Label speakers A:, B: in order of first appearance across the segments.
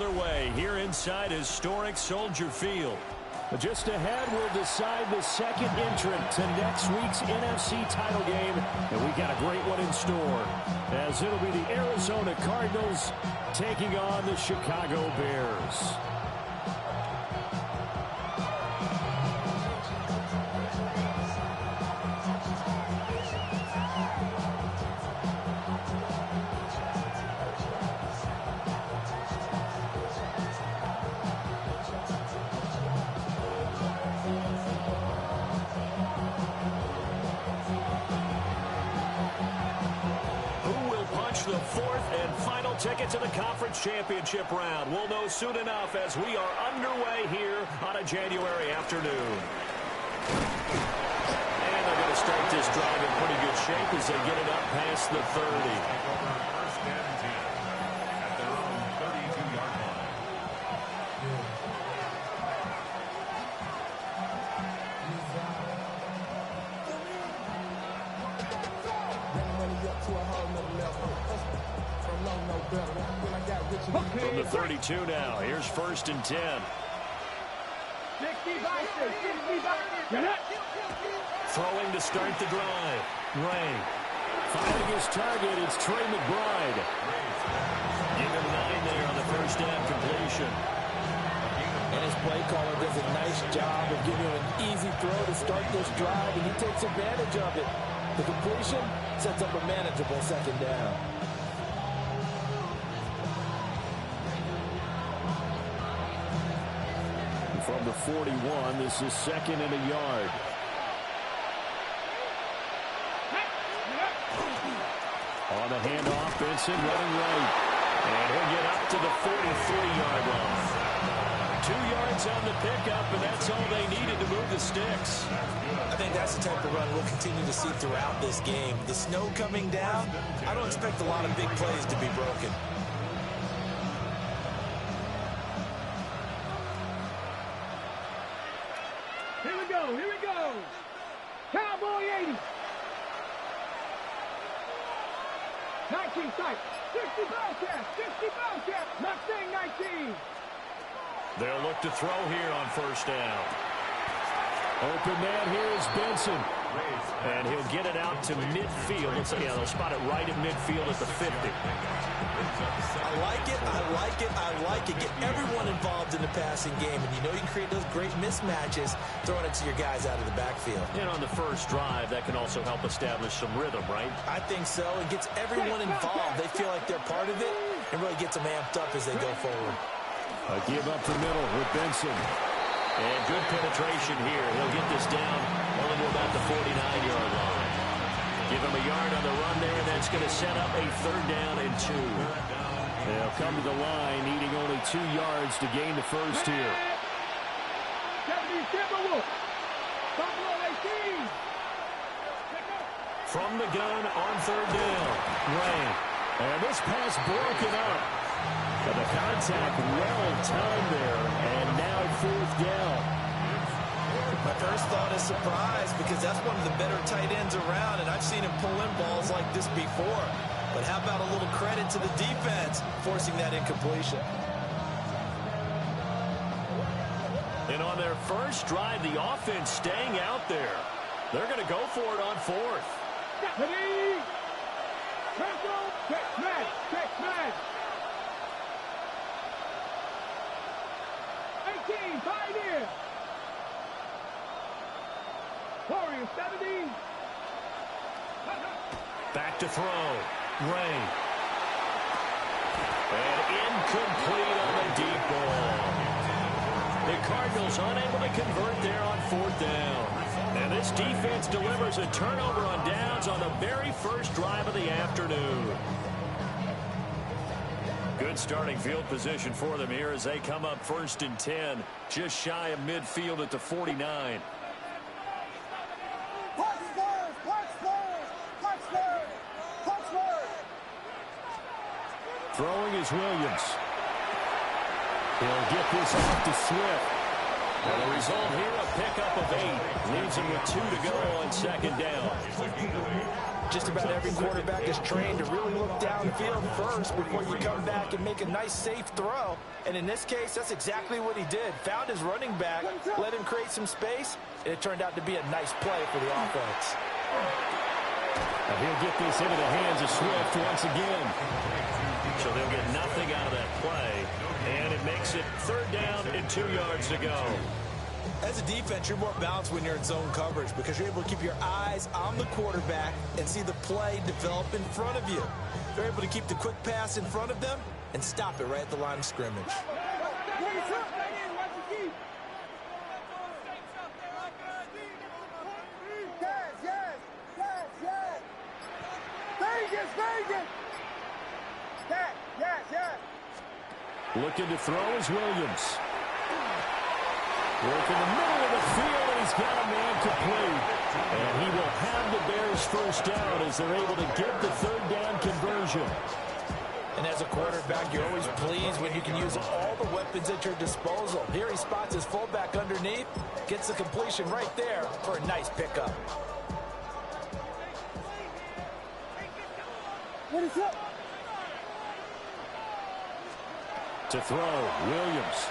A: other way here inside historic Soldier Field.
B: But just ahead, we'll decide the second entrant to next week's NFC title game. And we got a great one in store, as it'll be the Arizona Cardinals taking on the Chicago Bears.
A: The fourth and final ticket to the conference championship round. We'll know soon enough as we are underway here on a January afternoon. And they're going to start this drive in pretty good shape as they get it up past the 30.
C: First and 10 at their own 32-yard line.
A: From the 32 now, here's first and 10. Throwing to start the drive. Ray.
B: Finding his target, it's Trey McBride.
A: Give him 9 there on the first down completion.
D: And his play caller does a nice job of giving him an easy throw to start this drive, and he takes advantage of it. The completion sets up a manageable second down.
B: From the 41, this is second and a yard. On the handoff, Benson running right.
A: And he'll get up to the 43-yard line. 2 yards on the pickup, and that's all they needed to move the sticks.
E: I think that's the type of run we'll continue to see throughout this game. The snow coming down, I don't expect a lot of big plays to be broken.
F: Here we go. Cowboy 80. 19 sight. 60 Bellcat. 60 Bellcat. Mustang 19.
A: They'll look to throw here on first down.
B: Open man here is Benson.
A: And he'll get it out to midfield. They'll spot it right at midfield at the 50.
E: I like it. Get everyone involved in the passing game. And you know you can create those great mismatches throwing it to your guys out of the backfield.
A: And on the first drive, that can also help establish some rhythm, right?
E: I think so. It gets everyone involved. They feel like they're part of it and really gets them amped up as they go forward.
B: A give up the middle with Benson.
A: And good penetration here. He'll get this down only to about the 49-yard line. Give him a yard on the run there, and that's going to set up a third down and 2.
B: They'll come to the line, needing only 2 yards to gain the first here.
A: From the gun on third down.
B: Ray. And this pass broken up. But the contact well timed there, and now fourth down.
E: My first thought is surprise because that's one of the better tight ends around, and I've seen him pull in balls like this before. But how about a little credit to the defense forcing that incompletion?
A: And on their first drive, the offense staying out there. They're going to go for it on fourth.
F: Check, 18, 5 in. Warriors 70.
A: Back to throw. Ray. And incomplete on the deep ball. The Cardinals unable to convert there on fourth down. And this defense delivers a turnover on downs on the very first drive of the afternoon. Good starting field position for them here as they come up first and 10, just shy of midfield at the 49.
B: Throwing is Williams. He'll get this off to Swift.
A: And the result here, a pickup of 8. Leaves him with 2 to go on second down.
D: Just about every quarterback is trained to really look downfield first before you come back and make a nice, safe throw. And in this case, that's exactly what he did. Found his running back, let him create some space, and it turned out to be a nice play for the offense.
B: Now he'll get this into the hands of Swift once again.
A: So they'll get nothing out of that play. And it makes it 3rd down and 2 yards to go.
E: As a defense, you're more balanced when you're in zone coverage because you're able to keep your eyes on the quarterback and see the play develop in front of you. They're able to keep the quick pass in front of them and stop it right at the line of scrimmage.
B: Looking to throw is Williams. Work in the middle of the field, and he's got a man complete. And he will have the Bears first down as they're able to get the 3rd down conversion.
D: And as a quarterback, you're always pleased when you can use all the weapons at your disposal. Here he spots his fullback underneath, gets the completion right there for a nice pickup.
F: What is up?
B: To throw, Williams.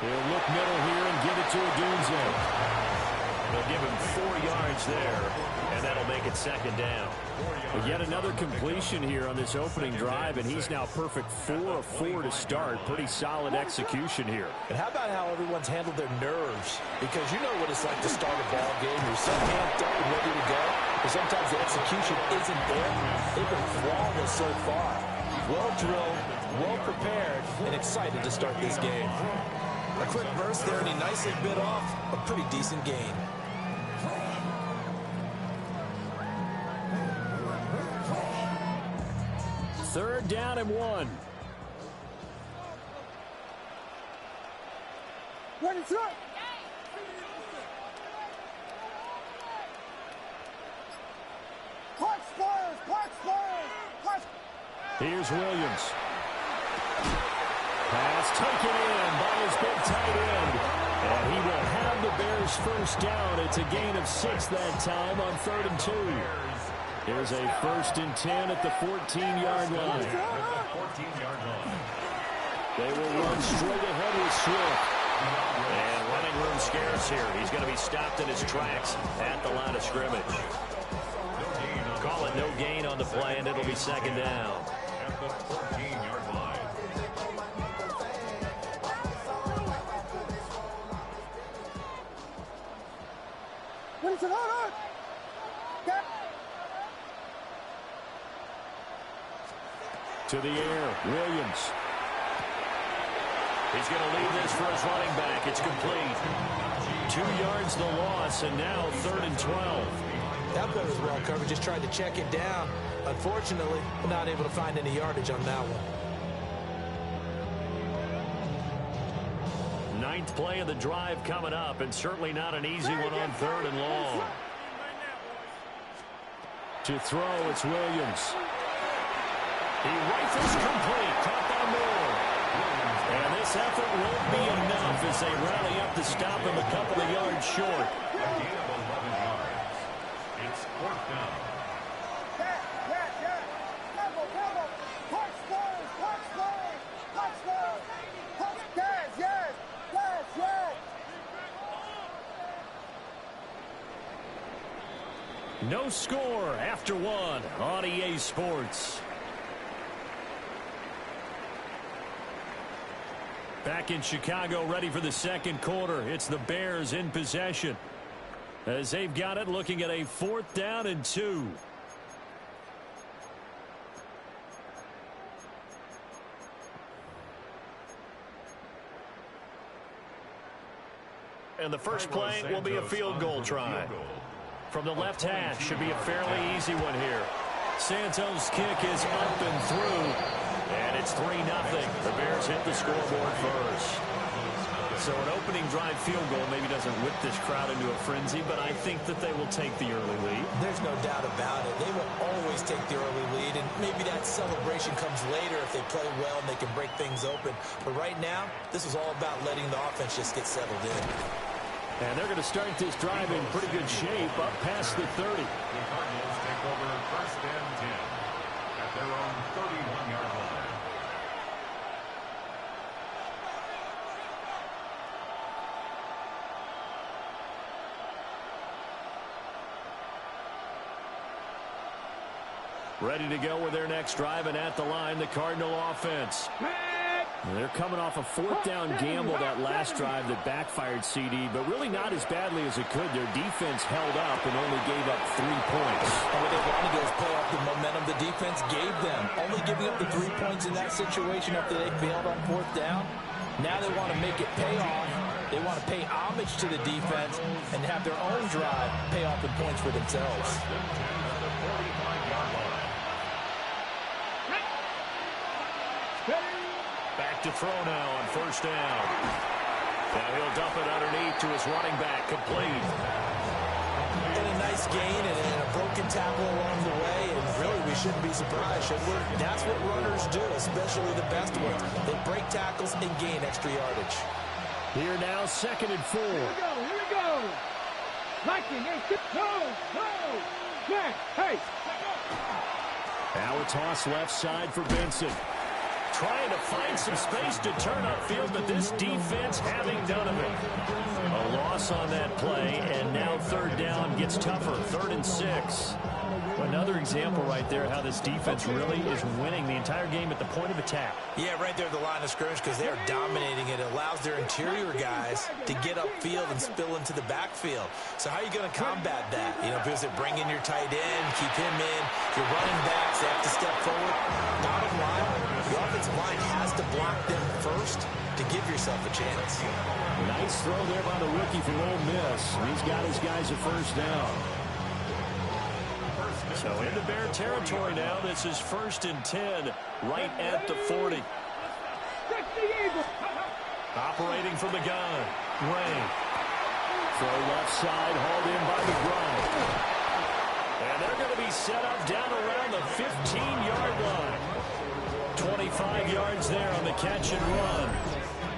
B: He'll look middle here and give it to Odunze.
A: They'll give him 4 yards there, and that'll make it 2nd down.
B: But yet another completion here on this opening drive, and he's now perfect 4 of 4 to start. Pretty solid execution here.
D: And how about how everyone's handled their nerves? Because you know what it's like to start a ball game. You're so amped up and ready to go, but sometimes the execution isn't there. They've been flawless so far. Well drilled, well prepared, and excited to start this game.
E: A quick burst there, and he nicely bit off a pretty decent gain.
B: Third down and 1.
F: Ready, set. Punch players, punch players, punch.
B: Here's Williams. Pass taken in by his big tight end. And he will have the Bears first down. It's a gain of 6 that time on 3rd and 2. Here's a 1st and 10 at the 14-yard line.
C: 14-yard line.
B: They will run straight ahead with Swift.
A: And running room scarce here. He's going to be stopped in his tracks at the line of scrimmage. Call it no gain on the play, and it'll be 2nd down.
C: At the 14-yard line.
F: What is it? Hold on.
B: To the air, Williams.
A: He's going to leave this for his running back. It's complete. 2 yards the loss, and now 3rd and 12.
E: That play was well covered. Just tried to check it down. Unfortunately, not able to find any yardage on that one.
A: 9th play of the drive coming up, and certainly not an easy one on 3rd and long.
B: To throw, it's Williams.
A: He rifles complete. Caught by Moore. And this effort won't be enough as they rally up to stop him a couple of yards short.
C: A gain of 11 yards. It's 4th down.
B: No score after 1 on EA Sports. Back in Chicago, ready for the 2nd quarter. It's the Bears in possession as they've got it, looking at a 4th down and 2.
A: And the first play will be a field goal try. From the left hash, should be a fairly easy one here.
B: Santos' kick is up and through.
A: And it's 3-0. The Bears hit the scoreboard first.
B: So an opening drive field goal maybe doesn't whip this crowd into a frenzy, but I think that they will take the early lead.
E: There's no doubt about it. They will always take the early lead, and maybe that celebration comes later if they play well and they can break things open. But right now, this is all about letting the offense just get settled in.
B: And they're going to start this drive in pretty good shape up past the 30.
C: The Cardinals take over first and 10 at their own 31-yard line.
B: Ready to go with their next drive, and at the line, the Cardinal offense. They're coming off a fourth down gamble that last drive that backfired, CD, but really not as badly as it could. Their defense held up and only gave up 3 points.
E: And what they want to do is play off the momentum the defense gave them. Only giving up the 3 points in that situation after they failed on fourth down. Now they want to make it pay off. They want to pay homage to the defense and have their own drive pay off in points for themselves.
B: Back to throw now on first down. Now he'll dump it underneath to his running back, complete.
E: And a nice gain and a broken tackle along the way, and really we shouldn't be surprised, should we? That's what runners do, especially the best ones. They break tackles and gain extra yardage.
B: Here now, 2nd and 4.
F: Here we go. Liking, hey.
B: Now a toss left side for Benson. Trying to find some space to turn upfield, but this defense having done of it. A loss on that play, and now third down gets tougher. 3rd and 6. Another example right there how this defense really is winning the entire game at the point of attack.
E: Yeah, right there at the line of scrimmage because they are dominating it. It allows their interior guys to get upfield and spill into the backfield. So how are you going to combat that? You know, because they bring in your tight end, keep him in. Your running backs, they have to step forward. Bottom line, the offensive line has to block them first to give yourself a chance.
B: Nice throw there by the rookie from Ole Miss. He's got his guys a first down. So into Bear territory now. This is 1st and 10, right at the 40. Operating from the gun, Ray. Throw left side, hauled in by the Grunt. And they're going to be set up down around the 15-yard line. 25 yards there on the catch and run.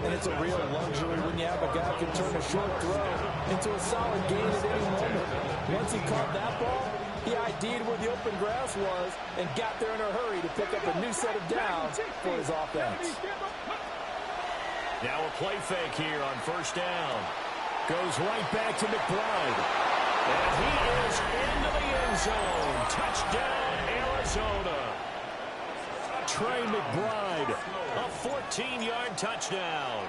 E: And it's a real luxury when you have a guy who can turn a short throw into a solid gain at any moment. Once he caught that ball, he ID'd where the open grass was and got there in a hurry to pick up a new set of downs for his offense.
B: Now a play fake here on first down. Goes right back to McBride. And he is into the end zone. Touchdown, Arizona. Trey McBride, a 14-yard touchdown.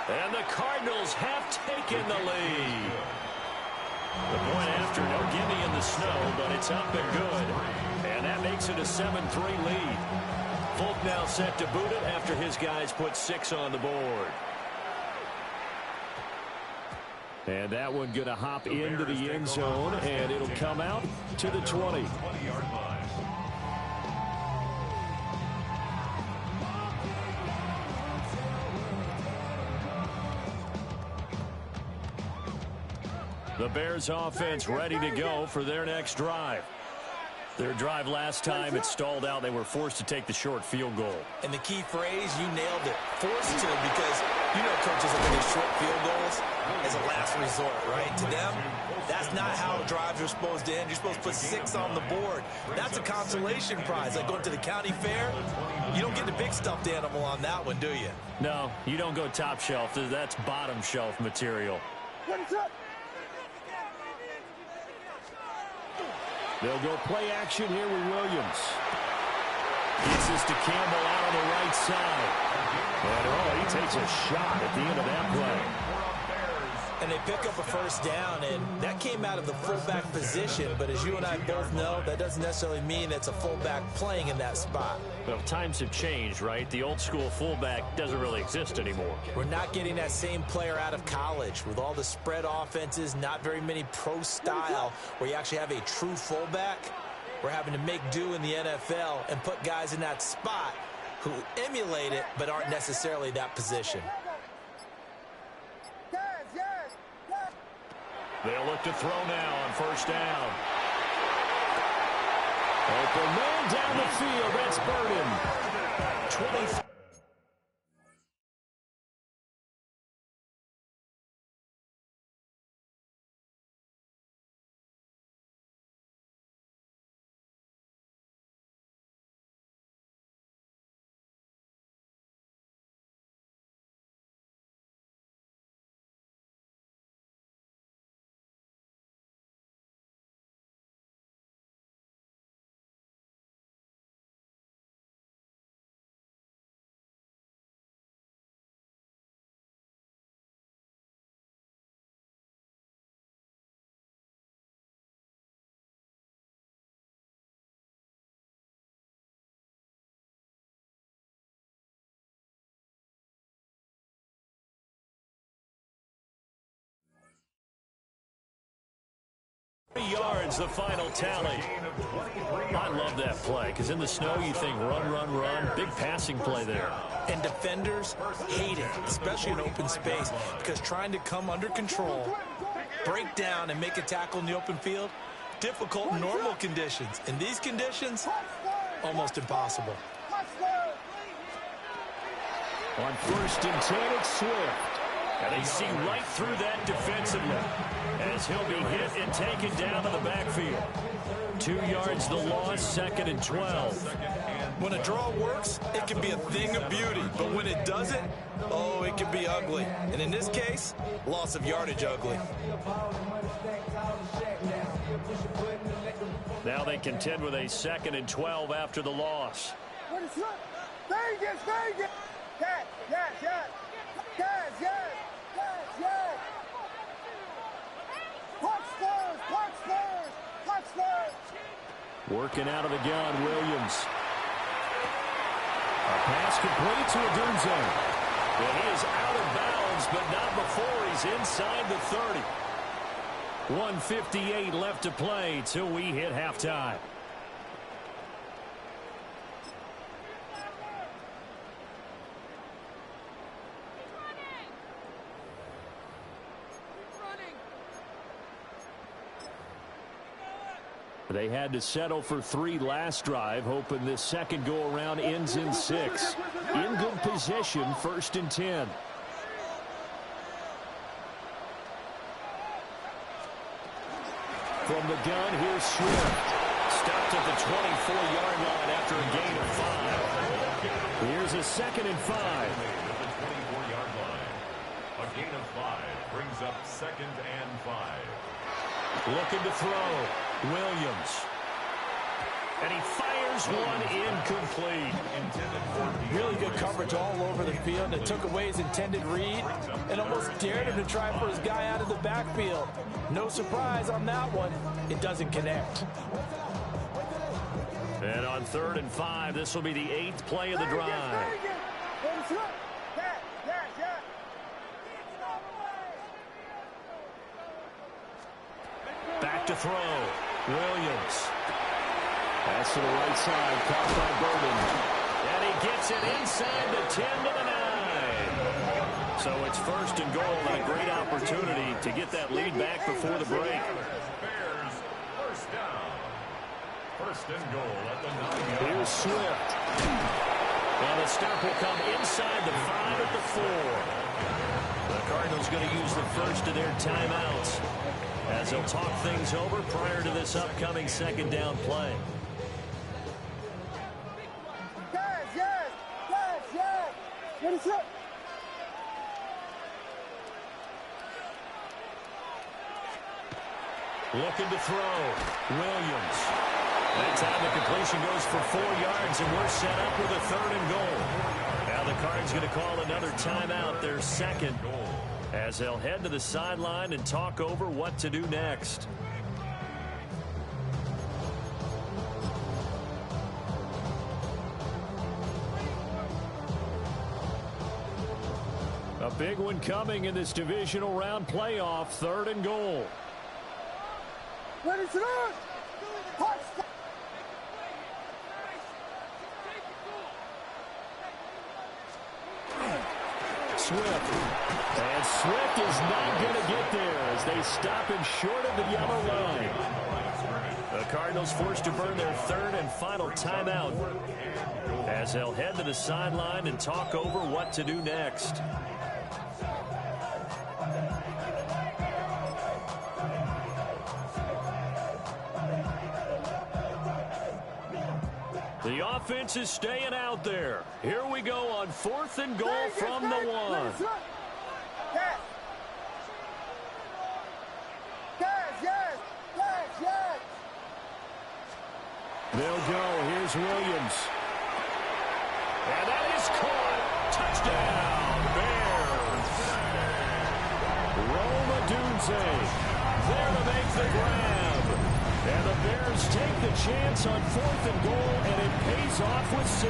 B: And the Cardinals have taken the lead. The point after, no gimme in the snow, but it's up and good. And that makes it a 7-3 lead. Folk now set to boot it after his guys put 6 on the board. And that one going to hop into the end zone, and it'll come out to the 20. The Bears offense ready to go for their next drive. Their drive last time, it stalled out. They were forced to take the short field goal.
E: And the key phrase, you nailed it. Forced to, because you know coaches look at these short field goals as a last resort, right? To them, that's not how drives are supposed to end. You're supposed to put 6 on the board. That's a consolation prize. Like going to the county fair, you don't get the big stuffed animal on that one, do you?
B: No, you don't go top shelf. That's bottom shelf material. They'll go play action here with Williams. Gets this to Campbell out on the right side. And, he takes a shot at the end of that play.
E: And they pick up a first down, and that came out of the fullback position. But as you and I both know, that doesn't necessarily mean it's a fullback playing in that spot.
B: Well, times have changed, right? The old school fullback doesn't really exist anymore.
E: We're not getting that same player out of college with all the spread offenses, not very many pro style where you actually have a true fullback. We're having to make do in the NFL and put guys in that spot who emulate it but aren't necessarily that position.
A: They'll look to throw now on first down.
B: Open man down the field. That's Burden.
A: 20. Yards, the final tally. I love that play because in the snow you think run, run, run. Big passing play there.
E: And defenders hate it, especially in open space, because trying to come under control, break down, and make a tackle in the open field, difficult in normal conditions. In these conditions, almost impossible.
B: On first and 10, it's Swift.
A: And they see right through that defensively as he'll be hit and taken down to the backfield. 2 yards the loss, 2nd and 12.
E: When a draw works, it can be a thing of beauty. But when it doesn't, oh, it can be ugly. And in this case, loss of yardage ugly.
B: Now they contend with a 2nd and 12 after the loss.
F: Vegas, Vegas! Yes, yes, yes! Yes, yes, yes, yes! Punch first, punch first, punch first!
B: Working out of the gun, Williams. A pass complete to Adunzo.
A: Well, he is out of bounds, but not before he's inside the 30.
B: 1:58 left to play till we hit halftime. They had to settle for 3 last drive, hoping this second go-around ends in 6. In good position, 1st and 10. From the gun, here's Swift.
A: Stopped at the 24-yard line after a gain of 5.
B: Here's a 2nd and 5.
C: At the 24-yard line. A gain of 5 brings up 2nd and 5.
A: Looking to throw. Williams. And he fires one incomplete.
E: Really good coverage all over the field, and it took away his intended read and almost dared him to try for his guy out of the backfield. No surprise on that one. It doesn't connect.
B: And on 3rd and 5, this will be the 8th play of the drive.
A: Back to throw. Williams.
B: Pass to the right side, caught by Burden.
A: And he gets it inside the 10 to the 9. So it's 1st and goal and a great opportunity to get that lead back before the break.
C: Bears, 1st down. 1st and goal at the 9-yard line.
B: Here's Swift.
A: And the stop will come inside the 5 at the 4. The Cardinals going to use the first of their timeouts as they'll talk things over prior to this upcoming 2nd down play.
F: Yes, yes, yes, yes! What is up?
A: Looking to throw. Williams. That time the completion goes for 4 yards, and we're set up with a 3rd and goal. Now the Cards going to call another timeout, their 2nd, as they'll head to the sideline and talk over what to do next.
B: A big one coming in this divisional round playoff, 3rd and goal.
F: Ready to run! Punch!
B: Swift. And Swift is not going to get there as they stop him short of the yellow line. The Cardinals forced to burn their third and final timeout as they'll head to the sideline and talk over what to do next. The offense is staying out there. Here we go on 4th and goal from the 1. They'll go. Here's Williams. And that is caught. Touchdown, Bears. Roma Dunze there to make the grab. And the Bears take the chance on 4th and goal, and it pays off with 6.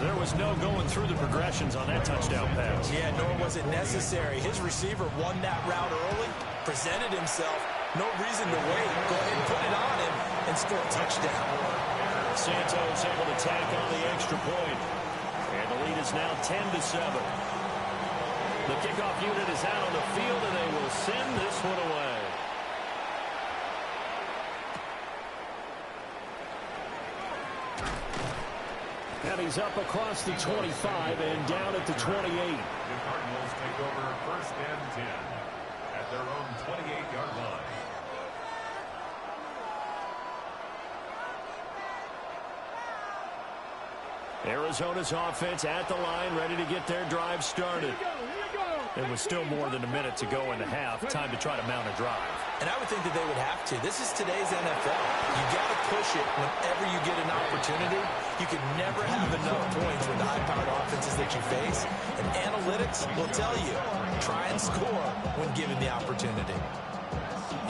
B: There was no going through the progressions on that touchdown pass.
E: Yeah, nor was it necessary. His receiver won that route early, presented himself. No reason to wait. Go ahead and put it on him and score a touchdown.
A: Santos able to tack on the extra point. And the lead is now 10-7. The kickoff unit is out on the field, and they will send this one away.
B: And he's up across the 25 and down at the 28.
C: The Cardinals take over 1st and 10 at their own 28-yard line.
B: Arizona's offense at the line, ready to get their drive started. There was still more than a minute to go in the half. Time to try to mount a drive.
E: And I would think that they would have to. This is today's NFL. You got to push it whenever you get an opportunity. You can never have enough points with the high-powered offenses that you face. And analytics will tell you, try and score when given the opportunity.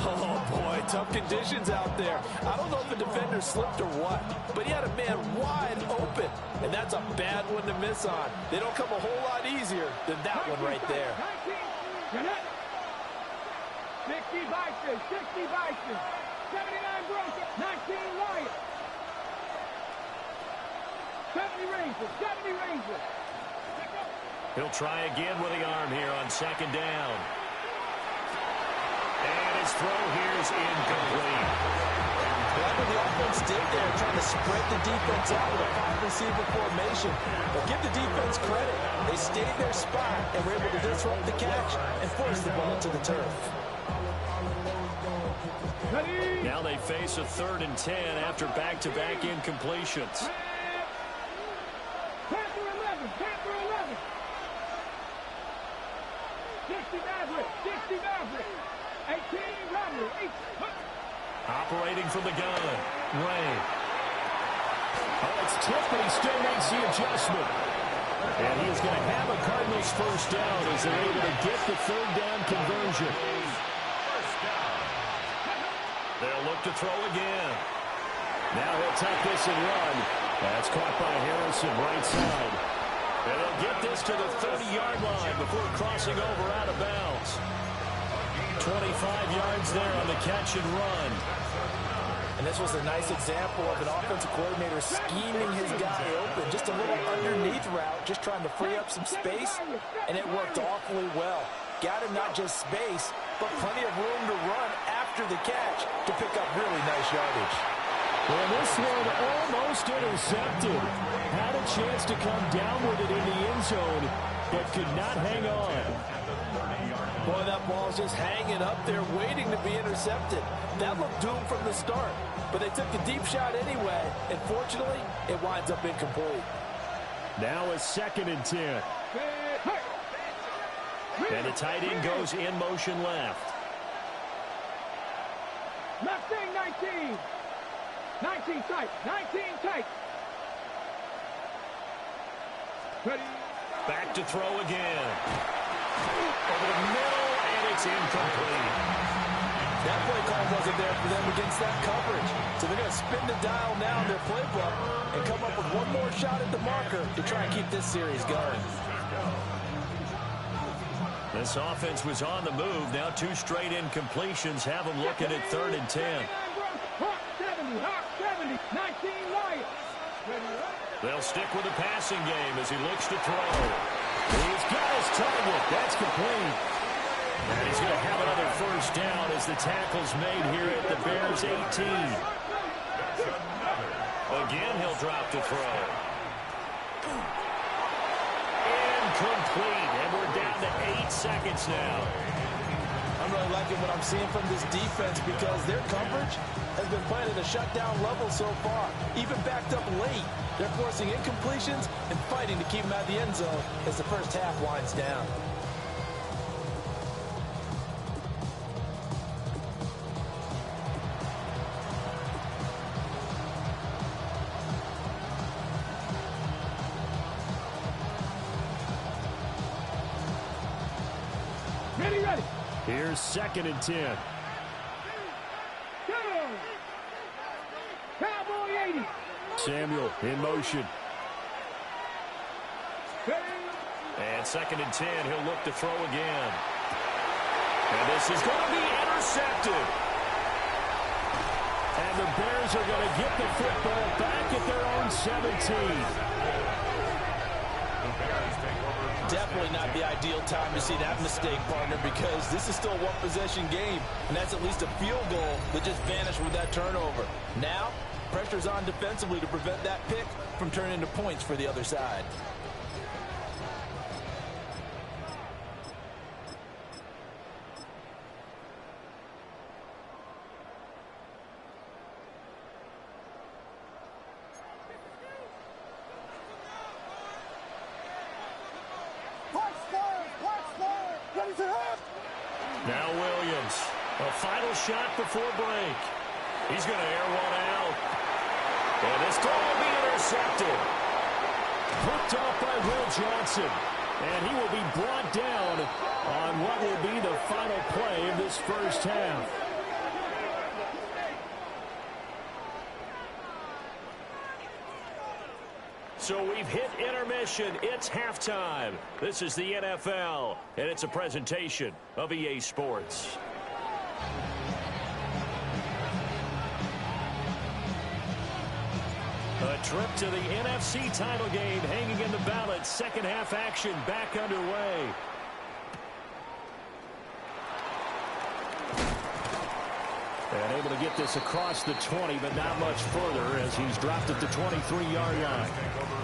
D: Oh, boy, tough conditions out there. I don't know if the defender slipped or what, but he had a man wide open, and that's a bad one to miss on. They don't come a whole lot easier than that one right there.
F: 60 Vikings, 60 Vikings, 79 Broncos, 19 Lions, 70 Rangers, 70 Rangers.
B: He'll try again with the arm here on 2nd down. And his throw here is incomplete.
E: That's what the offense did there, trying to spread the defense out with a 5-receiver formation. But give the defense credit. They stayed their spot and were able to disrupt the catch and force the ball to the turf.
B: Now they face a 3rd and 10 after back-to-back incompletions.
F: Panther 11, Panther 11. 60 Maverick, 60 Maverick. 18 Robbery, 8.
B: Operating from the gun, Ray. Oh, it's tipped, but he still makes the adjustment. And he is going to have a Cardinals 1st down as they're able to get the 3rd down conversion. They'll look to throw again. Now he'll take this and run. That's caught by Harrison, right side. And they'll get this to the 30-yard line before crossing over out of bounds. 25 yards there on the catch and run.
E: And this was a nice example of an offensive coordinator scheming his guy open. Just a little underneath route, just trying to free up some space, and it worked awfully well. Got him not just space, but plenty of room to run after the catch to pick up really nice yardage.
B: Well, this one almost intercepted. Had a chance to come down with it in the end zone, but could not hang on.
D: Boy, that ball's just hanging up there, waiting to be intercepted. That looked doomed from the start, but they took the deep shot anyway, and fortunately, it winds up incomplete.
B: Now a 2nd and 10. And the tight end goes in motion left.
F: Left thing, 19. 19 tight, 19 tight. Ready.
B: Back to throw again. Over the middle, and it's incomplete.
D: That play call wasn't there for them against that coverage. So they're going to spin the dial now in their playbook and come up with one more shot at the marker to try and keep this series going.
B: This offense was on the move. Now 2 straight incompletions have them looking at 3rd and 10.
F: Hawk 70, Hawk 70, 19 Lions.
B: They'll
A: They'll stick with the passing game as he looks to throw. He's got his target. That's complete. And he's going to have another first down as the tackle's made here at the Bears' 18. Again, he'll drop to throw. Incomplete. And we're down to 8 seconds now.
E: I'm really liking what I'm seeing from this defense because their coverage has been playing at a shutdown level so far. Even backed up late, they're forcing incompletions and fighting to keep them out of the end zone as the first half winds down.
F: Ready.
B: Here's 2nd and 10.
F: Cowboy 80.
B: Samuel in motion.
A: And 2nd and 10, he'll look to throw again. And this is going to be intercepted.
B: And the Bears are going to get the football back at their own 17.
E: Definitely not the ideal time to see that mistake, partner, because this is still a one-possession game, and that's at least a field goal that just vanished with that turnover. Now, pressure's on defensively to prevent that pick from turning into points for the other side.
A: Now Williams, a final shot before break. He's going to air one out. And this time will be intercepted.
B: Hooked off by Will Johnson. And he will be brought down on what will be the final play of this first half.
A: So we've hit intermission. It's halftime. This is the NFL, and it's a presentation of EA Sports. A trip to the NFC title game hanging in the balance. Second half action back underway.
B: And able to get this across the 20, but not much further as he's dropped at the 23-yard line.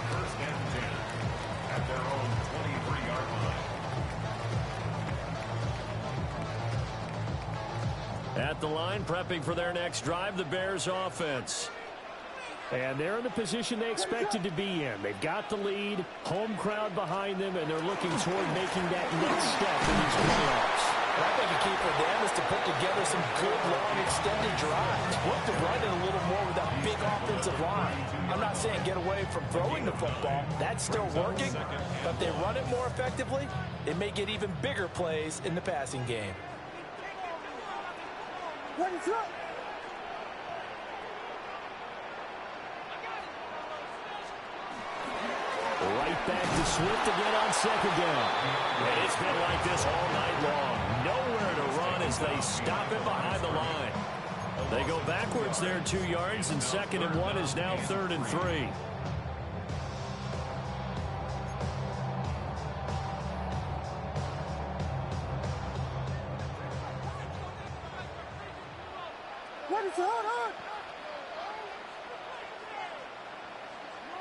C: First and 10 at their own 23-yard line.
A: At the line, prepping for their next drive, the Bears offense.
B: And they're in the position they expected to be in. They've got the lead, home crowd behind them, and they're looking toward making that next step in these playoffs.
E: I think a key for them is to put together some good, long, extended drives. Look to run it a little more with that big offensive line. I'm not saying get away from throwing the football. That's still working. But if they run it more effectively, they may get even bigger plays in the passing game.
F: Ready, throw.
B: Right back to Swift again on 2nd down.
A: And it's been like this all night long. Nowhere to run as they stop it behind the line. They go backwards there 2 yards, and 2nd and 1 is now 3rd and 3.
F: Ready, hold on.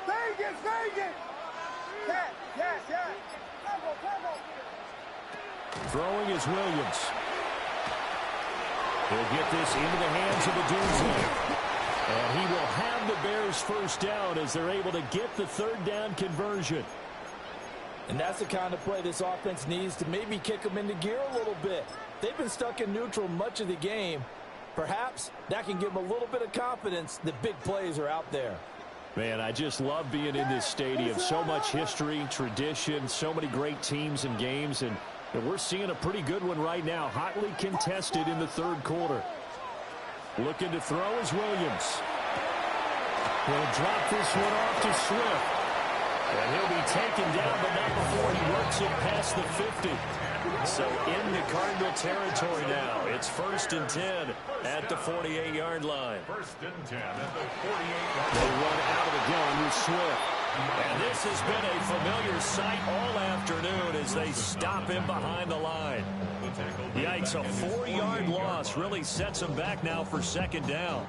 F: Vegas. Yes. Combo.
B: Throwing is Williams. He'll get this into the hands of the Doomsday. And he will have the Bears first down as they're able to get the 3rd down conversion.
E: And that's the kind of play this offense needs to maybe kick them into gear a little bit. They've been stuck in neutral much of the game. Perhaps that can give them a little bit of confidence that big plays are out there.
B: Man, I just love being in this stadium. So much history, tradition, so many great teams and games, and we're seeing a pretty good one right now, hotly contested in the 3rd quarter. Looking to throw is Williams. He'll drop this one off to Swift.
A: And he'll be taken down, but not before he works it past the 50. So into Cardinal territory now. It's 1st and 10 at the 48-yard line.
C: 1st and 10 at the 48-yard line.
B: They run out of the gun with Swift.
A: And this has been a familiar sight all afternoon as they stop him behind the line. Yikes, a 4-yard loss really sets him back now for second down.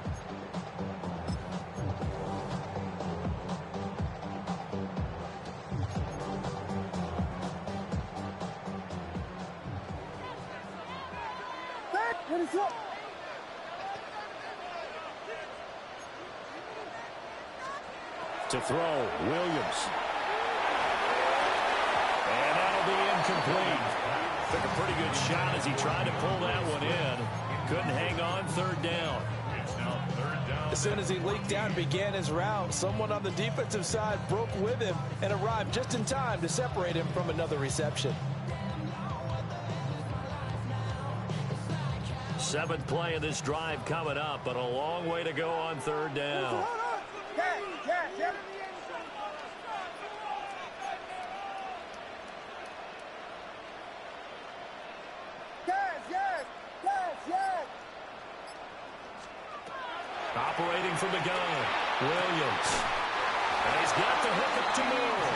B: To throw, Williams.
A: And that'll be incomplete. Took a pretty good shot as he tried to pull that one in. Couldn't hang on, third down.
E: As soon as he leaked out and began his route, someone on the defensive side broke with him and arrived just in time to separate him from another reception.
A: 7th play of this drive coming up, but a long way to go on third down. Operating from the gun, Williams. And he's got the hook up to Moore.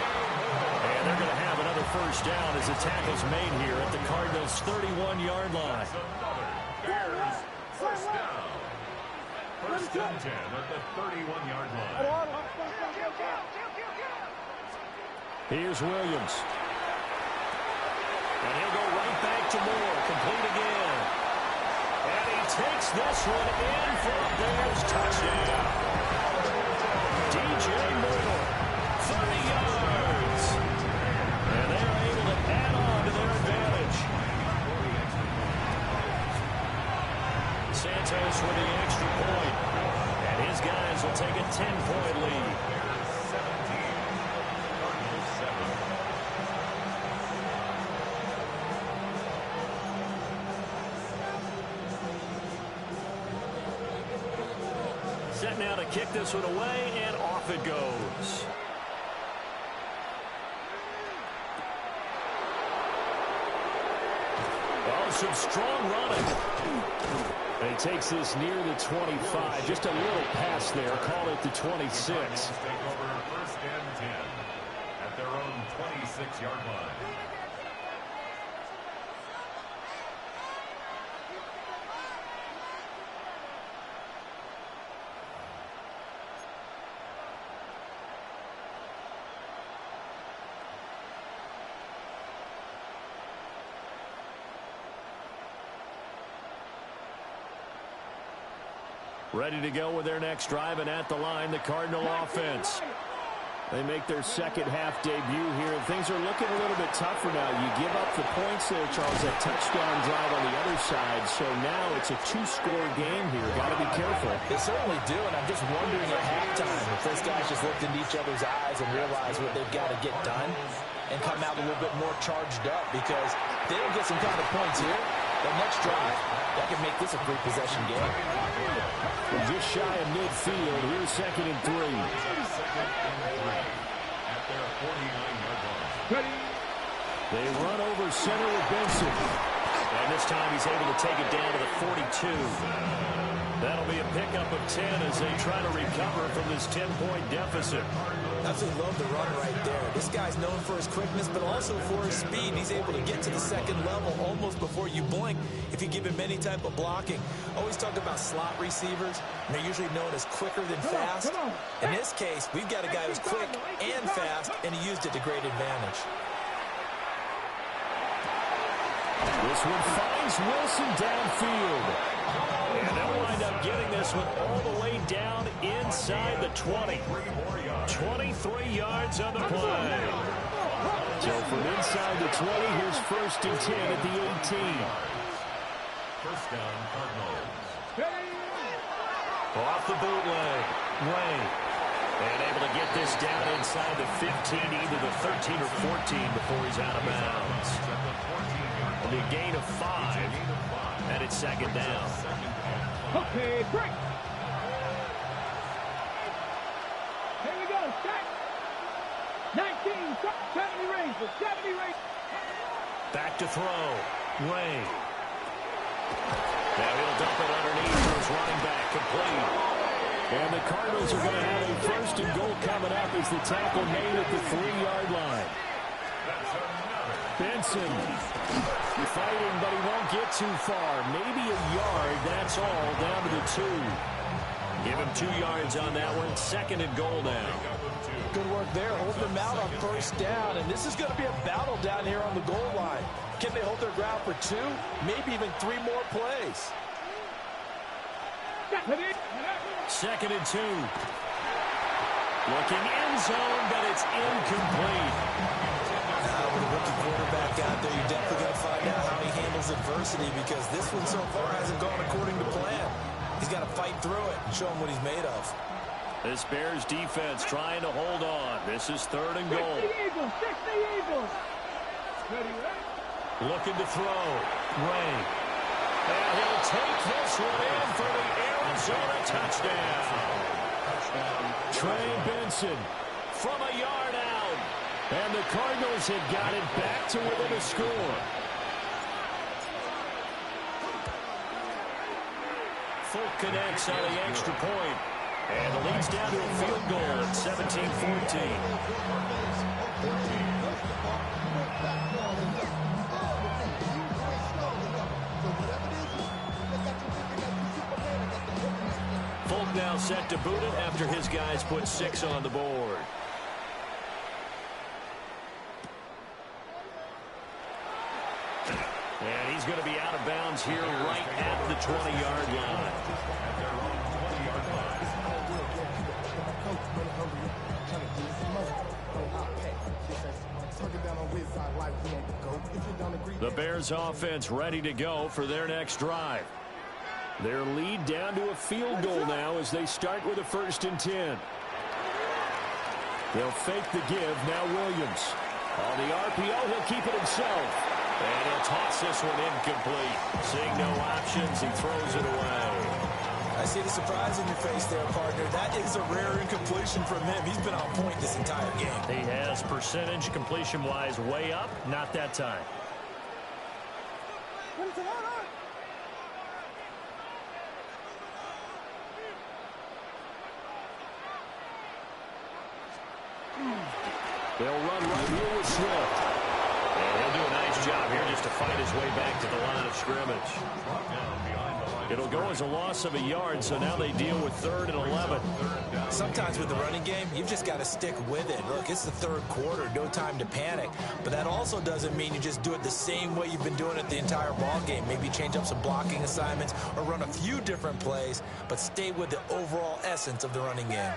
A: And they're going to have another first down as the tackle's made here at the Cardinals' 31-yard line.
C: Bears, first down. First and 10 at the 31-yard line.
B: Here's Williams.
A: And he'll go right back to Moore. Complete again. And he takes this one in for a Bears touchdown. DJ Moore, 30 yards. And they're able to add on to their advantage. Santos with the extra point. And his guys will take a 10-point lead. Set now to kick this one away, and off it goes. Oh, some strong running.
B: And he takes this near the 25. Just a little pass there. Call it the 26.
C: Take over first and 10 at their own 26-yard line.
A: Ready to go with their next drive, and at the line, the Cardinal offense.
B: They make their second half debut here, and things are looking a little bit tougher now. You give up the points there, Charles, that touchdown drive on the other side. So now it's a 2-score game here. Got to be careful.
E: They certainly do, and I'm just wondering at halftime if those guys just looked into each other's eyes and realized what they've got to get done and come out a little bit more charged up, because if they don't get some kind of points here, the next drive, that can make this a 3-possession game.
B: We're just shy of midfield. Here's 2nd and 3.
C: At their 49-yard line.
B: They run over center with Benson.
A: And this time he's able to take it down to the 42. That'll be a pickup of 10 as they try to recover from this 10-point deficit.
E: Absolutely love the run right there. This guy's known for his quickness, but also for his speed. He's able to get to the second level almost before you blink if you give him any type of blocking. Always talk about slot receivers, and they're usually known as quicker than fast. In this case, we've got a guy who's quick and fast, and he used it to great advantage.
B: This one finds Wilson downfield.
A: And they'll wind up getting this one all the way down inside the 20. 23 yards on the play.
B: So from inside the 20, here's 1st and 10 at the 18.
C: First down, Cardinals.
A: Off the bootleg. Ray. And able to get this down inside the 15, either the 13 or 14 before he's out of bounds. It'll be a gain of 5. And it's 2nd down.
F: Okay, break. Here we go, start. 19, 70 Rangers, 70 Rangers.
A: Back to throw. Ray. Now he'll dump it underneath to his running back, complete.
B: And the Cardinals are going to have a first and goal coming up as the tackle made at the 3-yard line. Benson fighting, but he won't get too far. Maybe a yard, that's all, down to the 2. Give him 2 yards on that one. Second and goal now.
D: Good work there, holding them out on first down. And this is going to be a battle down here on the goal line. Can they hold their ground for 2, maybe even 3 more plays?
B: Second and 2. Looking end zone, but it's incomplete.
E: With a rookie quarterback out there, you're definitely going to find out how he handles adversity, because this one so far hasn't gone according to plan. He's got to fight through it and show him what he's made of.
B: This Bears defense trying to hold on. This is third and goal.
F: Fix the Eagles. Ready, right?
B: Looking to throw. Ray. And he'll take this one in for the Arizona touchdown. Trey Benson from a yard out. And the Cardinals have got it back to within a score. Folk connects on the extra point. And the lead's down to a field goal at 17-14. Folk now set to boot it after his guys put 6 on the board. And he's going to be out of bounds here right at the 20-yard line. The Bears offense ready to go for their next drive. Their lead down to a field goal now as they start with a 1st and 10. They'll fake the give. Now Williams. On the RPO, he'll keep it himself. And he'll toss this one incomplete. Seeing no options, he throws it away.
E: I see the surprise in your face there, partner. That is a rare incompletion from him. He's been on point this entire game.
B: He has percentage completion-wise way up. Not that time. They'll run right here with Swift. And he'll do a nice job here just to fight his way back to the line of scrimmage. It'll go as a loss of a yard, so now they deal with 3rd and 11.
E: Sometimes with the running game, you've just got to stick with it. Look, it's the 3rd quarter, no time to panic. But that also doesn't mean you just do it the same way you've been doing it the entire ball game. Maybe change up some blocking assignments or run a few different plays, but stay with the overall essence of the running game.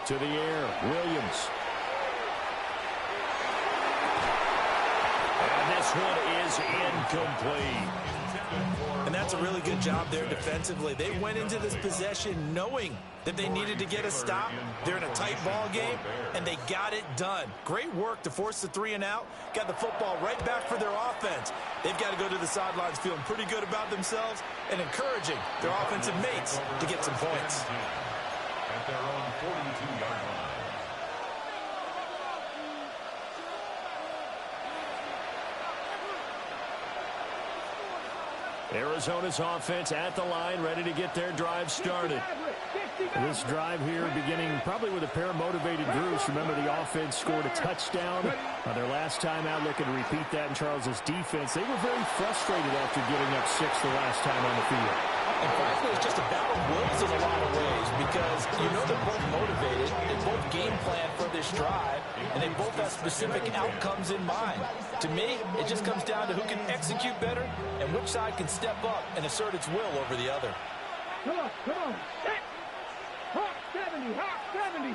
B: To the air, Williams. And this one is incomplete.
E: And that's a really good job there defensively. They went into this possession knowing that they needed to get a stop. They're in a tight ball game, and they got it done. Great work to force the 3 and out. Got the football right back for their offense. They've got to go to the sidelines feeling pretty good about themselves and encouraging their offensive mates to get some points.
C: At their own 42-yard line.
B: Arizona's offense at the line, ready to get their drive started. This drive here beginning probably with a pair of motivated groups. Remember, the offense scored a touchdown on their last time out. Looking to repeat that in Charles's defense. They were very frustrated after giving up 6 the last time on the field.
E: And frankly, it's just a battle of wills in a lot of ways, because you know they're both motivated, they both game plan for this drive, and they both have specific outcomes in mind. To me, it just comes down to who can execute better and which side can step up and assert its will over the other.
F: Come on, set. Hot 70, hot 70.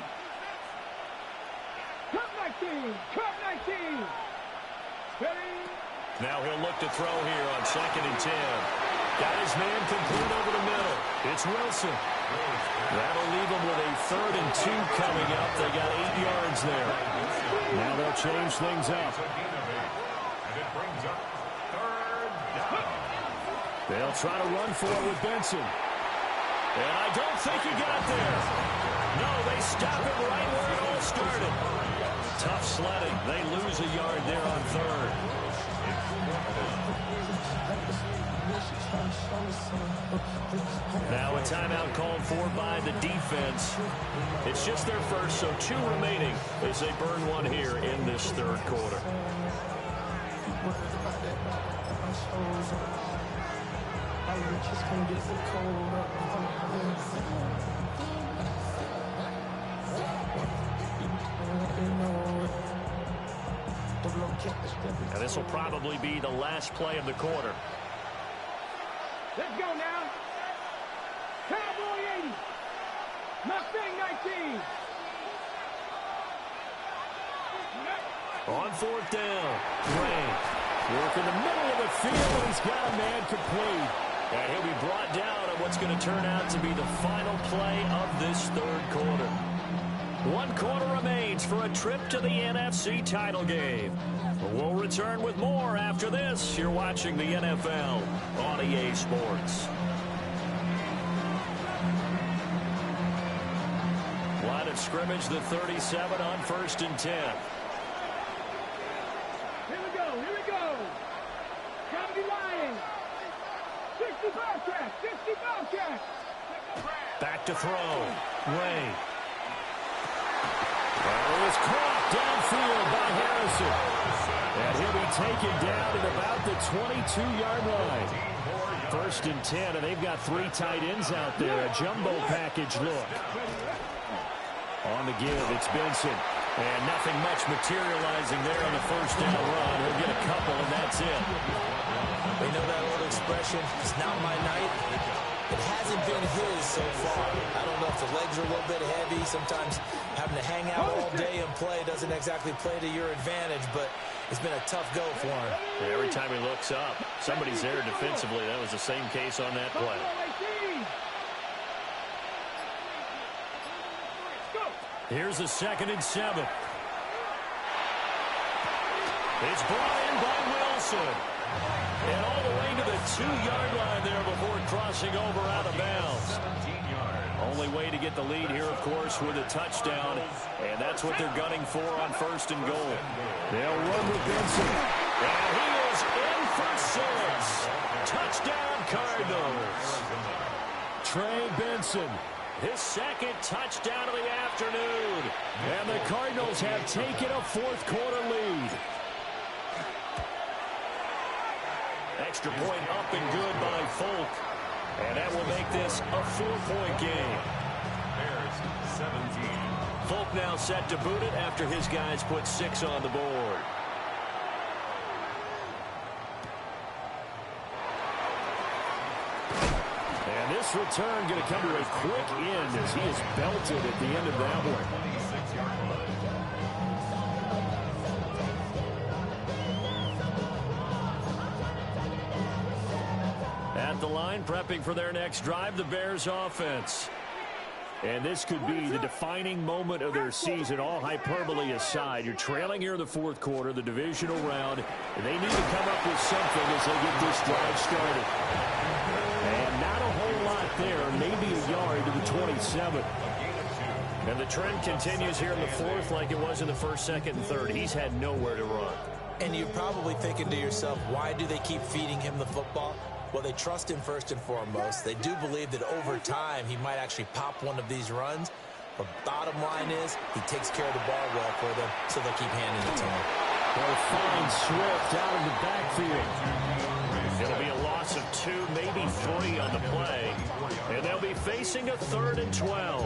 F: Cut 19, cut 19. Ready?
B: Now he'll look to throw here on 2nd and 10. Got his man complete over the middle. It's Wilson. That'll leave them with a 3rd and 2 coming up. They got 8 yards there. Now they'll change things up.
C: And it brings up 3rd down.
B: They'll try to run for it with Benson. And I don't think he got there.
A: No, they stop him right where it all started. Tough sledding. They lose a yard there on third. Now a timeout called for by the defense. It's just their first, so 2 remaining as they burn one here in this third quarter. And this will probably be the last play of the quarter.
F: Let's go now. Cowboy 80. Mustang 19.
A: On fourth down, Ray work in the middle of the field, and he's got a man complete. And he'll be brought down on what's going to turn out to be the final play of this third quarter. 1 quarter remains for a trip to the NFC title game. We'll return with more after this. You're watching the NFL on EA Sports. Line of scrimmage, the 37 on 1st and 10.
F: Here we go. Comedy Lions. 60 Bobcats, 60 Bobcats.
A: Back to throw. Ray. It was caught downfield by Harrison. And he'll be taken down at about the 22-yard line. 1st and 10, and they've got 3 tight ends out there. A jumbo package look. On the give, it's Benson. And nothing much materializing there on the 1st down run. He'll get a couple, and that's it.
D: You know that old expression, it's not my night. It hasn't been his so far. I don't know if the legs are a little bit heavy. Sometimes having to hang out all day and play doesn't exactly play to your advantage, but it's been a tough go for him.
A: Yeah, every time he looks up, somebody's there defensively. That was the same case on that play. Here's a 2nd and 7. It's brought in by Wilson. And all the way to the 2-yard line there before crossing over out of bounds. Only way to get the lead here, of course, with a touchdown. And that's what they're gunning for on 1st and goal. They'll run with Benson. And he is in for 6. Touchdown, Cardinals. Trey Benson, his 2nd touchdown of the afternoon. And the Cardinals have taken a 4th quarter lead. Extra point up and good by Folk. And that will make this a 4-point game.
C: Bears 17.
A: Folk now set to boot it after his guys put 6 on the board. And this return going to come to a quick end as he is belted at the end of that one.
C: 26-yard line.
A: At the line, prepping for their next drive, the Bears offense. And this could be the defining moment of their season, all hyperbole aside. You're trailing here in the 4th quarter, the divisional round, and they need to come up with something as they get this drive started. And not a whole lot there, maybe a yard to the 27. And the trend continues here in the 4th like it was in the 1st, 2nd, and 3rd. He's had nowhere to run.
D: And you're probably thinking to yourself, why do they keep feeding him the football? Well, they trust him first and foremost. They do believe that over time he might actually pop one of these runs. But bottom line is he takes care of the ball well for them, so they'll keep handing it to him.
B: They'll find Swift out of the backfield.
A: It'll be a loss of 2, maybe 3 on the play. And they'll be facing a 3rd and 12.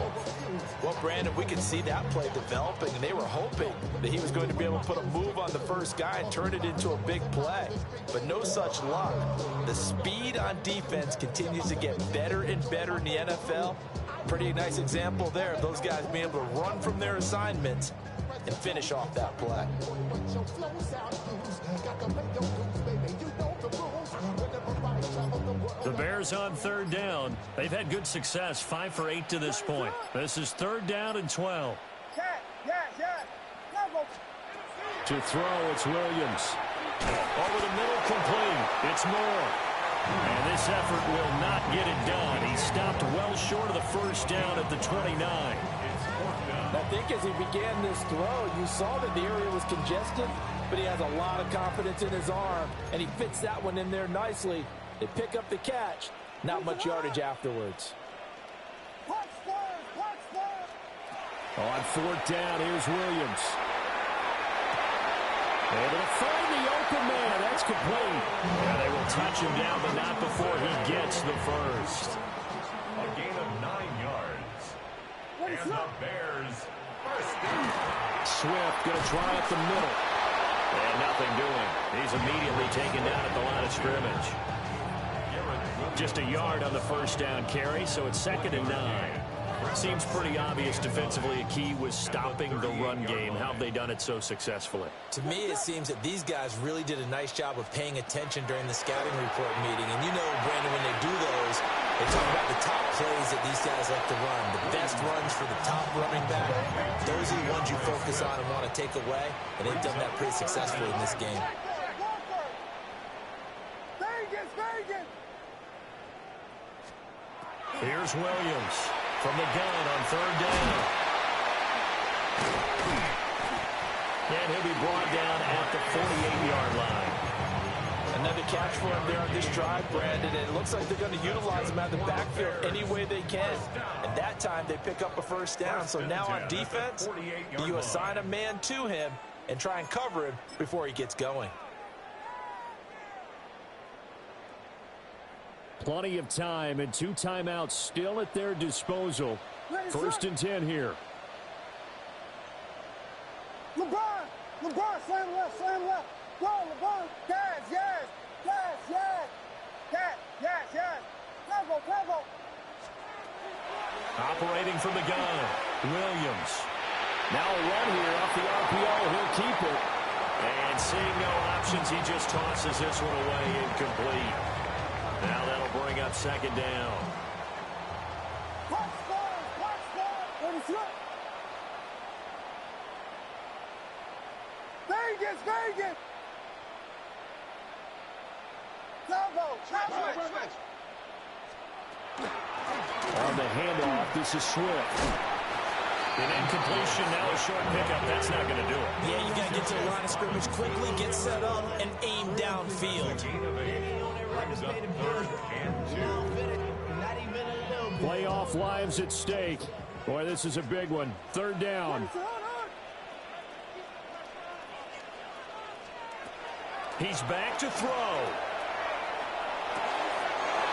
E: Well, Brandon, we could see that play developing, and they were hoping that he was going to be able to put a move on the first guy and turn it into a big play. But no such luck. The speed on defense continues to get better and better in the NFL. Pretty nice example there of those guys being able to run from their assignments and finish off that play.
A: The Bears on 3rd down. They've had good success, 5 for 8 to this point. This is 3rd down and 12.
B: To throw, it's Williams.
A: Over the middle, complete. It's Moore. And this effort will not get it done. He stopped well short of the 1st down at the 29.
D: think as he began this throw, you saw that the area was congested, but he has a lot of confidence in his arm, and he fits that one in there nicely. They pick up the catch. Not much yardage afterwards.
B: On fourth down, here's Williams. Able to find the open man. That's complete.
A: Yeah, they will touch him down, but not before he gets the first.
C: A gain of 9 yards. And the Bears first down.
A: Swift going to try up the middle. And nothing doing. He's immediately taken down at the line of scrimmage. Just a yard on the first down carry, so it's 2nd and 9. Seems pretty obvious defensively a key was stopping the run game. How have they done it so successfully?
D: To me, it seems that these guys really did a nice job of paying attention during the scouting report meeting. And you know, Brandon, when they do those, they talk about the top plays that these guys like to run. The best runs for the top running back. Those are the ones you focus on and want to take away. And they've done that pretty successfully in this game.
A: Here's Williams from the gun on 3rd down. And he'll be brought down at the 48-yard line.
D: Another catch for him there on this drive, Brandon. And it looks like they're going to utilize him out of the backfield any way they can. And that time they pick up a first down. So now on defense, do you assign a man to him and try and cover him before he gets going?
B: Plenty of time and 2 timeouts still at their disposal. 1st and 10 here.
F: LeBron, slam left. Go, LeBron, yes. Cover.
A: Operating from the gun, Williams. Now a run here off the RPO. He'll keep it. And seeing no options, he just tosses this one away incomplete. Now that'll bring up 2nd down.
F: Vegas.
B: On the handoff, this is Swift.
A: An incompletion, now a short pickup. That's not going to do it.
D: Yeah, you got to get to the line of scrimmage quickly, get set up, and aim downfield.
B: Playoff lives at stake. Boy, this is a big one. 3rd down.
A: He's back to throw.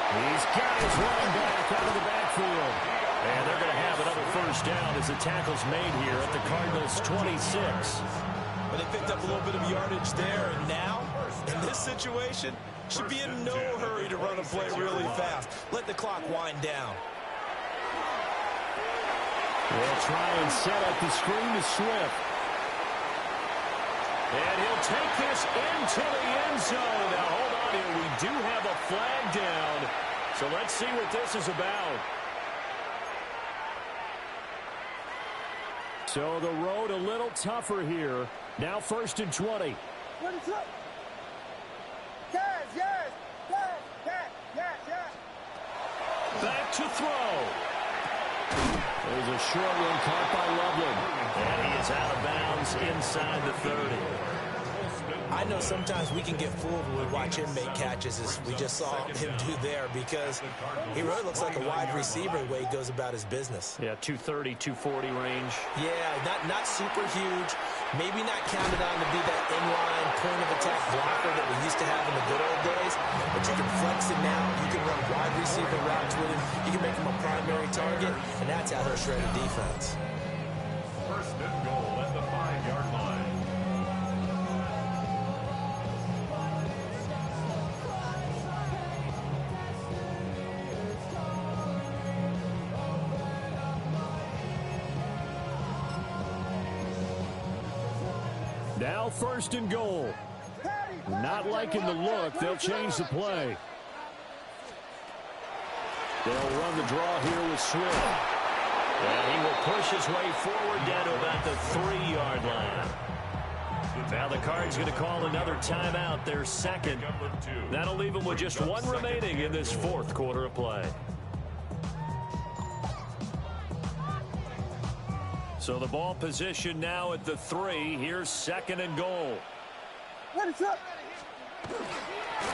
B: He's got his running back out of the backfield.
A: And they're going to have another first down as the tackle's made here at the Cardinals' 26.
D: But they picked up a little bit of yardage there, and now, in this situation, should be in no hurry to run a play really fast. Let the clock wind down.
B: They'll try and set up the screen to Swift.
A: And he'll take this into the end zone. Now, hold on here. We do have a flag down. So let's see what this is about.
B: So the road a little tougher here. Now 1st and 20.
F: Yes.
A: Back to throw.
B: There's a short one caught by Loveland.
A: And he is out of bounds inside the 30.
D: I know sometimes we can get fooled when we watch him make catches, as we just saw him do there, because he really looks like a wide receiver the way he goes about his business.
A: Yeah, 230, 240 range.
D: Yeah, not super huge. Maybe not counted on to be that inline point-of-attack blocker that we used to have in the good old days, but you can flex him now. You can run wide receiver routes with him. You can make him a primary target, and that's how he'll shred a defense.
C: 1st and goal at the 5-yard line.
B: Now 1st and goal. Not liking the look. They'll change the play. They'll run the draw here with Swift.
A: And he will push his way forward down to about the 3-yard line. Now the Cards going to call another timeout, their 2nd. That'll leave them with just 1 remaining in this 4th quarter of play.
B: So the ball position now at the 3. Here's 2nd and goal.
F: What is up?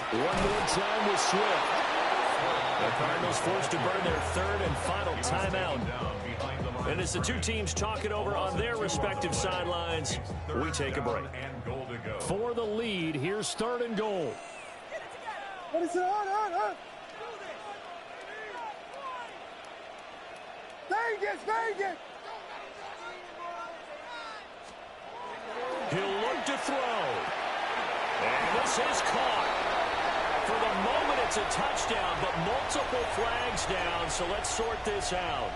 B: One more time with Swift. The Cardinals forced to burn their 3rd and final timeout. And as the two teams talk it over on their respective sidelines, we take a break. For the lead, here's 3rd and goal.
F: What is it? Vegas!
B: He'll look to throw. And this is caught. For the moment, it's a touchdown, but multiple flags down, so let's sort this out.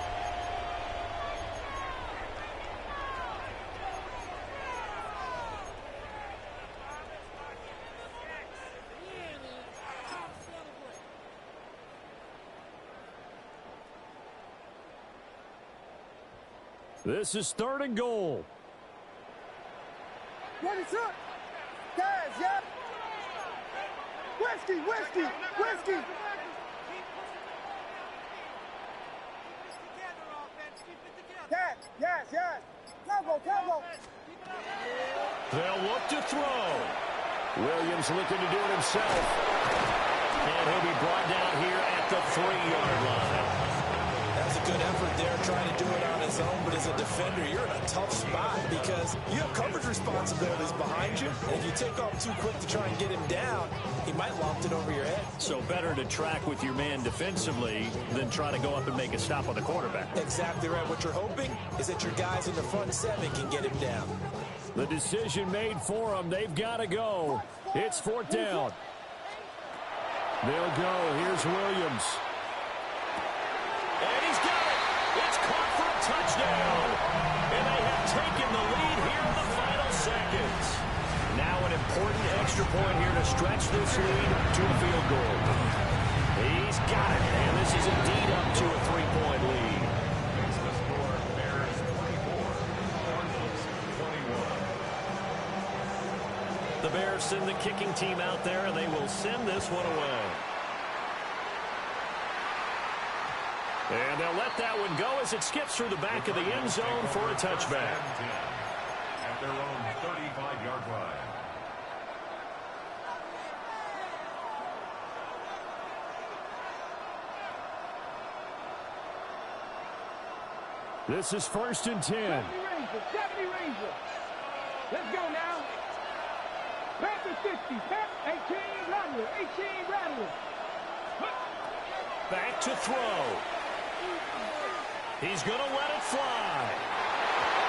B: This is 3rd and goal.
F: What is up? Guys, yeah. Whiskey. Yes. Combo.
B: They'll look to throw. Williams looking to do it himself. And he'll be brought down here at the 3-yard line.
E: That's a good effort there, trying to do it on his own, but as a defender, you're in a tough spot because you have coverage responsibilities behind you, and if you take off too quick to try and get him down, he might loft it over your head.
B: So better to track with your man defensively than try to go up and make a stop on the quarterback.
E: Exactly right. What you're hoping is that your guys in the front 7 can get him down.
B: The decision made for them. They've got to go. It's 4th down. They'll go. Here's Williams. And he's got it. It's caught for a touchdown. And they have taken the lead here in the final seconds. Now an important extra point here to stretch this lead to a field goal. He's got it. And this is indeed up to a 3-point lead.
C: Makes the score Bears 24, Cardinals 21.
B: The Bears send the kicking team out there, and they will send this one away. And they'll let that one go as it skips through the back of the end zone for a touchback.
C: At their own 35-yard line.
B: This is 1st and 10.
F: 70 Ranger. Let's go now. Panther 60. 18 Rattler.
B: Back to throw. He's going to let it fly.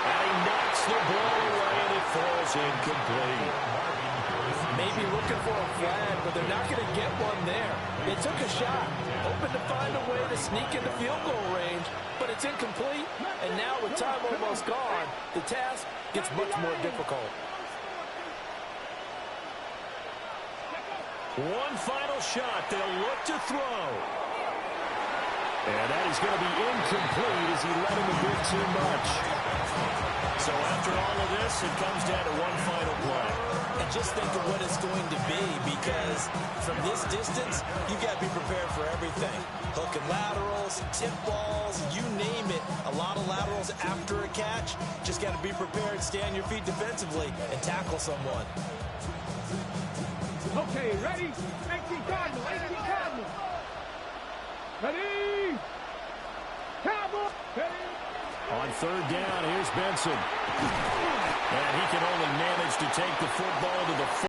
B: And he knocks the ball away, and it falls incomplete.
E: Maybe looking for a flag, but they're not going to get one there. They took a shot, hoping to find a way to sneak into field goal range, but it's incomplete, and now with time almost gone, the task gets much more difficult.
B: One final shot. They'll look to throw. And that is going to be incomplete as he let him a bit too much. So after all of this, it comes down to one final play.
E: And just think of what it's going to be, because from this distance, you've got to be prepared for everything. Hook and laterals, tip balls, you name it. A lot of laterals after a catch. Just got to be prepared, stay on your feet defensively, and tackle someone.
F: Okay, ready? 18 Cardinals. Ready? Cowboy. Ready?
B: On 3rd down, here's Benson. And he can only manage to take the football to the